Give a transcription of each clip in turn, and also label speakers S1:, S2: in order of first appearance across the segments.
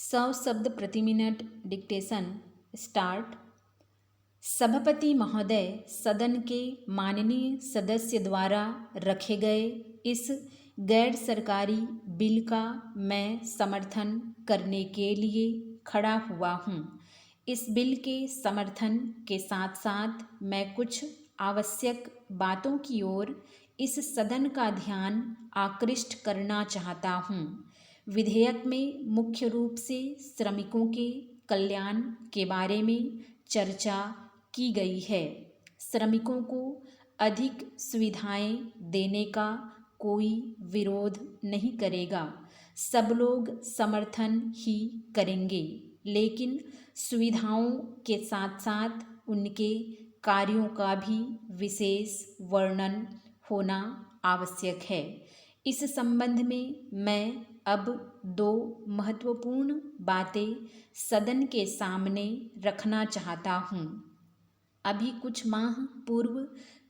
S1: 100 शब्द प्रति minute dictation start. सभापति महोदय, सदन के माननीय सदस्य द्वारा रखे गए इस गैर सरकारी बिल का मैं समर्थन करने के लिए खड़ा हुआ हूँ। इस बिल के समर्थन के साथ साथ मैं कुछ आवश्यक बातों की ओर इस सदन का ध्यान आकृष्ट करना चाहता हूँ। विधेयक में मुख्य रूप से श्रमिकों के कल्याण के बारे में चर्चा की गई है। श्रमिकों को अधिक सुविधाएं देने का कोई विरोध नहीं करेगा, सब लोग समर्थन ही करेंगे, लेकिन सुविधाओं के साथ साथ उनके कार्यों का भी विशेष वर्णन होना आवश्यक है। इस संबंध में मैं अब दो महत्वपूर्ण बातें सदन के सामने रखना चाहता हूँ। अभी कुछ माह पूर्व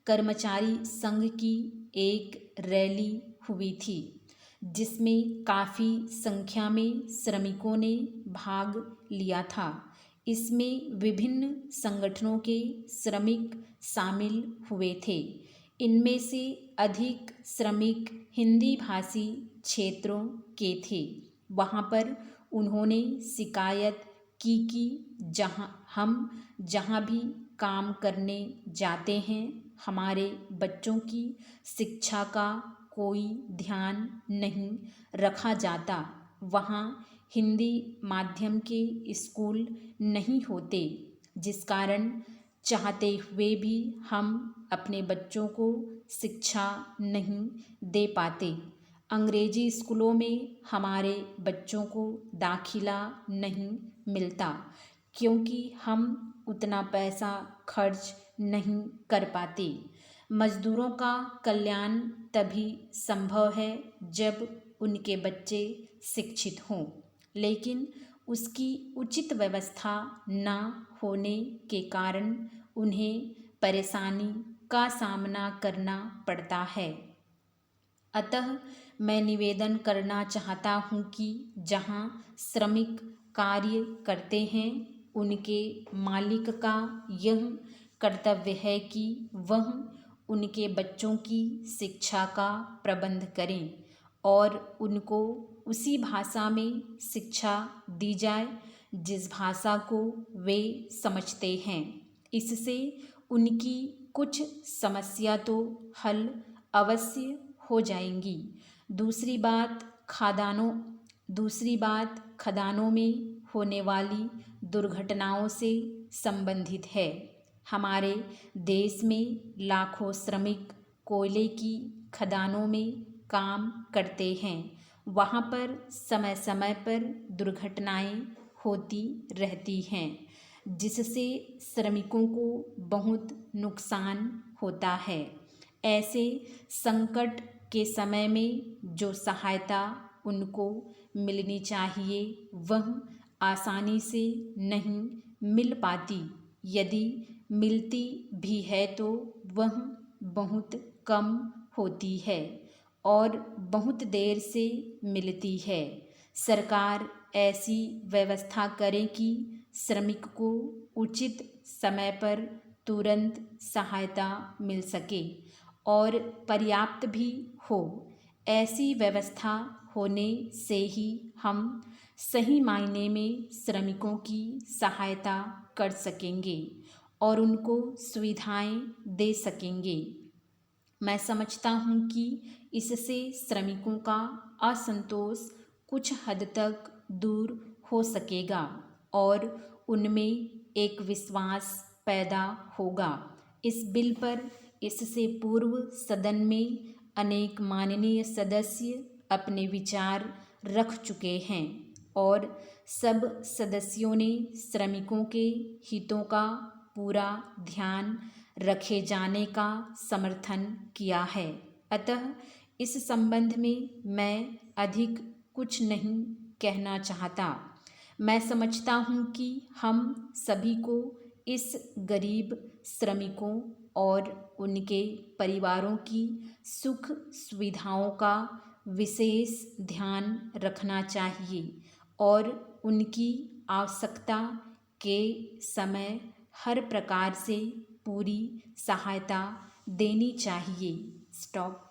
S1: कर्मचारी संघ की एक रैली हुई थी, जिसमें काफ़ी संख्या में श्रमिकों ने भाग लिया था। इसमें विभिन्न संगठनों के श्रमिक शामिल हुए थे। इनमें से अधिक श्रमिक हिंदी भाषी क्षेत्रों के थे। वहाँ पर उन्होंने शिकायत की कि जहाँ भी काम करने जाते हैं, हमारे बच्चों की शिक्षा का कोई ध्यान नहीं रखा जाता। वहाँ हिंदी माध्यम के स्कूल नहीं होते, जिस कारण चाहते हुए भी हम अपने बच्चों को शिक्षा नहीं दे पाते। अंग्रेजी स्कूलों में हमारे बच्चों को दाखिला नहीं मिलता, क्योंकि हम उतना पैसा खर्च नहीं कर पाते। मजदूरों का कल्याण तभी संभव है जब उनके बच्चे शिक्षित हों, लेकिन उसकी उचित व्यवस्था न होने के कारण उन्हें परेशानी का सामना करना पड़ता है। अतः मैं निवेदन करना चाहता हूँ कि जहाँ श्रमिक कार्य करते हैं, उनके मालिक का यह कर्तव्य है कि वह उनके बच्चों की शिक्षा का प्रबंध करें और उनको उसी भाषा में शिक्षा दी जाए जिस भाषा को वे समझते हैं। इससे उनकी कुछ समस्या तो हल अवश्य हो जाएंगी। दूसरी बात खदानों में होने वाली दुर्घटनाओं से संबंधित है। हमारे देश में लाखों श्रमिक कोयले की खदानों में काम करते हैं। वहाँ पर समय समय पर दुर्घटनाएं होती रहती हैं, जिससे श्रमिकों को बहुत नुकसान होता है। ऐसे संकट के समय में जो सहायता उनको मिलनी चाहिए, वह आसानी से नहीं मिल पाती। यदि मिलती भी है तो वह बहुत कम होती है और बहुत देर से मिलती है। सरकार ऐसी व्यवस्था करे कि श्रमिक को उचित समय पर तुरंत सहायता मिल सके और पर्याप्त भी हो। ऐसी व्यवस्था होने से ही हम सही मायने में श्रमिकों की सहायता कर सकेंगे और उनको सुविधाएं दे सकेंगे। मैं समझता हूँ कि इससे श्रमिकों का असंतोष कुछ हद तक दूर हो सकेगा और उनमें एक विश्वास पैदा होगा। इस बिल पर इससे पूर्व सदन में अनेक माननीय सदस्य अपने विचार रख चुके हैं और सब सदस्यों ने श्रमिकों के हितों का पूरा ध्यान रखे जाने का समर्थन किया है। अतः इस संबंध में मैं अधिक कुछ नहीं कहना चाहता। मैं समझता हूँ कि हम सभी को इस गरीब श्रमिकों और उनके परिवारों की सुख सुविधाओं का विशेष ध्यान रखना चाहिए और उनकी आवश्यकता के समय हर प्रकार से पूरी सहायता देनी चाहिए। स्टॉप।